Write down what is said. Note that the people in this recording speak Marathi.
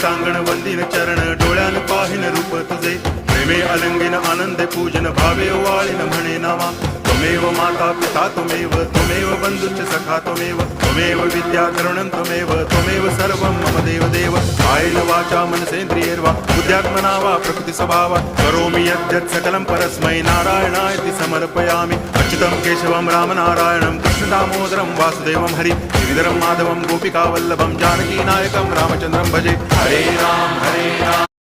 टांगण वंदिन चरण डोळ्यान पाहिन रूप तुझे प्रेमे अलंगिन आनंदे पूजन भावे वाळीन म्हणे नामा त्वमेव माता पिता त्वमेव बंधुश्च सखा त्वमेव विद्या तरुणं त्वमेव सर्वं मम देव कायेन वाचा मनसेन्द्रियैर्वा बुद्ध्यात्मना वा प्रकृति स्वभावा करोमि यद्यत् सकलं परस्मै नारायणायति समर्पयामि अच्युतं केशवं रामनारायणं कृष्णदामोदरं वासुदेवं हरि गिरिधरं माधवं गोपिकावल्लभं जानकीनायकं रामचन्द्रं भजे हरे राम